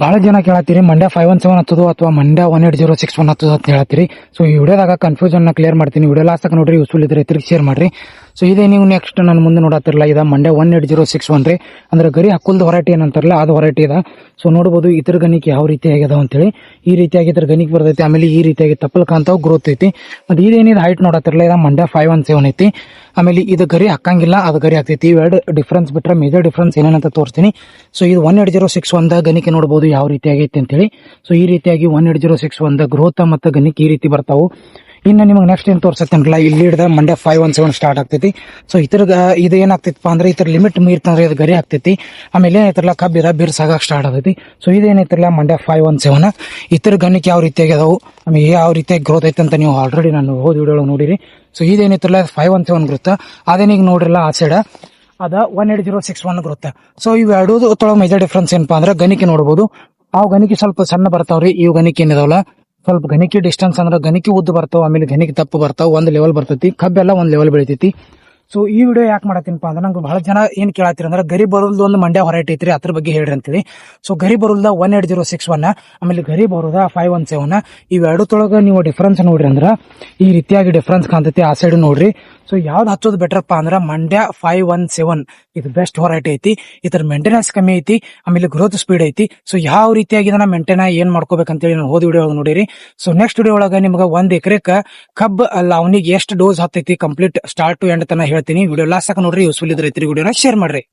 ಬಹಳ ಜನ ಕೇಳತ್ತೀರಿ ಮಂಡ್ಯ 517 ಹತ್ತದು ಅಥವಾ ಮಂಡ್ಯ 18061 ಹತ್ತದು ಅಂತ ಹೇಳತ್ತೀರಿ. ಸೊ ಈ ವಿಡಿಯೋದಾಗ ಕನ್ಫ್ಯೂಷನ್ ಕ್ಲಿಯರ್ ಮಾಡ್ತೀನಿ. ವಿಡಿಯೋ ಲಾಸ್ಟ್ ತನಕ ನೋಡ್ರಿ, ಯೂಸ್ಫುಲ್ ಇದ್ರೆ ತಿರುಗಿ ಶೇರ್ ಮಾಡ್ರಿ. ಸೊ ಇದೇ ನೀವು ನೆಕ್ಸ್ಟ್ ನನ್ನ ಮುಂದೆ ನೋಡತ್ತಿರಲ್ಲ, ಇದ ಮಂಡ್ಯ 18061 ರೀ. ಅಂದ್ರೆ ಗರಿ ಹಕ್ಕುಲ್ದ ಹೊರಟಿ ಏನಂತಾರಲ್ಲ ಅದು ಹೊರಟಿ ಇದ. ಸೊ ನೋಡಬಹುದು ಇತರ ಗಣಿಕೆ ಯಾವ ರೀತಿ ಆಗ್ಯದ ಅಂತೇಳಿ. ಈ ರೀತಿಯಾಗಿ ಇದ್ರ ಗಣಿಕೆ ಬರ್ತೈತಿ. ಆಮೇಲೆ ಈ ರೀತಿಯಾಗಿ ತಪ್ಪಲ್ ಕಾಂತಾವ್ ಗ್ರೋತ್ ಐತಿ. ಮತ್ತೆ ಇದೇನಿದೆ ಹೈಟ್ ನೋಡತ್ತಿರಲ್ಲ, ಇದ ಮಂಡ್ಯ 517 ಐತಿ. ಆಮೇಲೆ ಇದು ಗರಿ ಹಾಕಂಗಿಲ್ಲ, ಅದು ಗರಿ ಆಗ್ತೈತಿ. ಇವೆರಡು ಡಿಫ್ರೆನ್ಸ್ ಬಿಟ್ರೆ ಮೇಜರ್ ಡಿಫ್ರೆನ್ಸ್ ಏನೇನಂತ ತೋರಿಸ್ತೀನಿ. ಸೊ ಇದು 18061 ಗಣಿಕೆ ನೋಡಬಹುದು ಯಾವ ರೀತಿ ಆಗೈತಿ ಅಂತೇಳಿ. ಸೊ ಈ ರೀತಿಯಾಗಿ 18061 ಗ್ರೋತ್ ಮತ್ತು ಗಣಿಕೆ ಈ ರೀತಿ ಬರ್ತಾವು. ಇನ್ನು ನಿಮಗೆ ನೆಕ್ಸ್ಟ್ ಏನ್ ತೋರ್ಸತ್ತೇನಲ್ಲ, ಇಲ್ಲಿ ಹಿಡಿದ ಮಂಡ್ಯ 517 ಸ್ಟಾರ್ಟ್ ಆಗ್ತೈತಿ. ಸೊ ಇದು ಏನಾಗ್ತೈತಪ್ಪ ಅಂದ್ರೆ ಇತರ ಲಿಮಿಟ್ ಮೀರ್ತಂದ್ರೆ ಇದು ಗರಿ ಆಗ್ತೈತಿ. ಆಮೇಲೆ ಏನೈತಿರಲ್ಲ ಕಬ್ಬಿರ ಬಿರ್ಸಾಗಕ್ಕೆ ಸ್ಟಾರ್ಟ್ ಆಗೈತಿ. ಸೊ ಇದೇನೈತಿರಲ್ಲ ಮಂಡ್ಯ 517 ಇತರ ಗಣಿಕೆ ಯಾವ ರೀತಿಯಾಗಿ ಅದಾವು, ಆಮೇಲೆ ಯಾವ ರೀತಿಯಾಗಿ ಗ್ರೋತ್ ಐತೆ ಅಂತ ನೀವು ಆಲ್ರೆಡಿ ನಾನು ಹೋದ ವಿಡಿಯೋ ನೋಡಿರಿ. So ಇದೇನೈತಿರಲ್ಲ 517 growth. ಅದೇನೀಗ ನೋಡ್ರಲ್ಲ ಆ ಸೈಡ್ ಅದ 18061 ಗ್ರೋತ್. ಸೊ ಇವೆರಡು ತೊಳಗ ಮೇಜರ್ ಡಿಫ್ರೆನ್ಸ್ ಏನಪ್ಪಾ ಅಂದ್ರೆ ಗಣಿಕೆ ನೋಡಬಹುದು. ಅವು ಗಣಿಕೆ ಸ್ವಲ್ಪ ಸಣ್ಣ ಬರ್ತಾವ್ರಿ, ಇವು ಗಣಿಕೆ ಏನಿದಾವಲ್ಲ ಸ್ವಲ್ಪ ಗಣಿಕೆ ಡಿಸ್ಟೆನ್ಸ್ ಅಂದ್ರೆ ಗಣಿಕೆ ಉದ್ದ ಬರ್ತಾವ, ಆಮೇಲೆ ಗಣಿಕೆ ತಪ್ಪು ಬರ್ತಾವ. ಒಂದ್ ಲೆವೆಲ್ ಬರ್ತೈತಿ, ಕಬ್ಬೆಲ್ಲ ಒಂದ್ ಲೆವೆಲ್ ಬೆಳಿತೈತಿ. ಸೊ ಈ ವಿಡಿಯೋ ಯಾಕೆ ಮಾಡತ್ತೀನಪ್ಪ ಅಂದ್ರೆ ನಂಗೆ ಬಹಳ ಜನ ಏನ್ ಕೇಳತ್ತೀರ ಅಂದ್ರೆ ಗರಿ ಬರುಲ್ದ ಒಂದು ಮಂಡ್ಯ ಹೊರಟಿ ಐತ್ರಿ, ಅದ್ರ ಬಗ್ಗೆ ಹೇಳ್ರಿ ಅಂತೇಳಿ. ಸೊ ಗರಿ ಬರುಲ್ದ 18061 ಆಮೇಲೆ ಗರಿ ಬರುದ 517 ಇವೆರಡು ತೊಳಗ ನೀವು ಡಿಫ್ರೆನ್ಸ್ ನೋಡ್ರಿ ಅಂದ್ರ ಈ ರೀತಿಯಾಗಿ ಡಿಫ್ರೆನ್ಸ್ ಕಾಣ್ತೈತಿ. ಆ ಸೈಡ್ ನೋಡ್ರಿ. ಸೊ ಯಾವ್ದು ಹಚ್ಚೋದು ಬೆಟರ್ಪ್ಪ ಅಂದ್ರೆ ಮಂಡ್ಯ 517 ಇದು ಬೆಸ್ಟ್ ಹೊರೈಟಿ ಐತಿ. ಇದರ ಮೇಂಟೆನೆನ್ಸ್ ಕಮ್ಮಿ ಐತಿ, ಆಮೇಲೆ ಗ್ರೋತ್ ಸ್ಪೀಡ್ ಐತಿ. ಸೊ ಯಾವ ರೀತಿಯಾಗಿ ಇದನ್ನ ಮೇಂಟೈನ್ ಏನ್ ಮಾಡ್ಕೋಬೇಕಂತೇಳಿ ನಾನು ಹೋದ ವಿಡಿಯೋ ನೋಡಿರಿ. ಸೊ ನೆಕ್ಸ್ಟ್ ವಿಡಿಯೋ ಒಳಗ ನಿಮ್ಗೆ 1 ಎಕರೆಕ ಕಬ್ ಅಲ್ಲ ಅವನಿಗೆ ಎಷ್ಟು ಡೋಸ್ ಹತ್ತೈತಿ ಕಂಪ್ಲೀಟ್ ಸ್ಟಾರ್ಟ್ ಟು ಎಂಡ್ ತನ ಹೇಳ್ತೀನಿ. ವಿಡಿಯೋ ಲಾಸ್ಟ್ ತನಕ ನೋಡ್ರಿ, ಯೂಸ್ಫುಲ್ ಇದ್ರೆ ವಿಡಿಯೋನ ಶೇರ್ ಮಾಡ್ರಿ.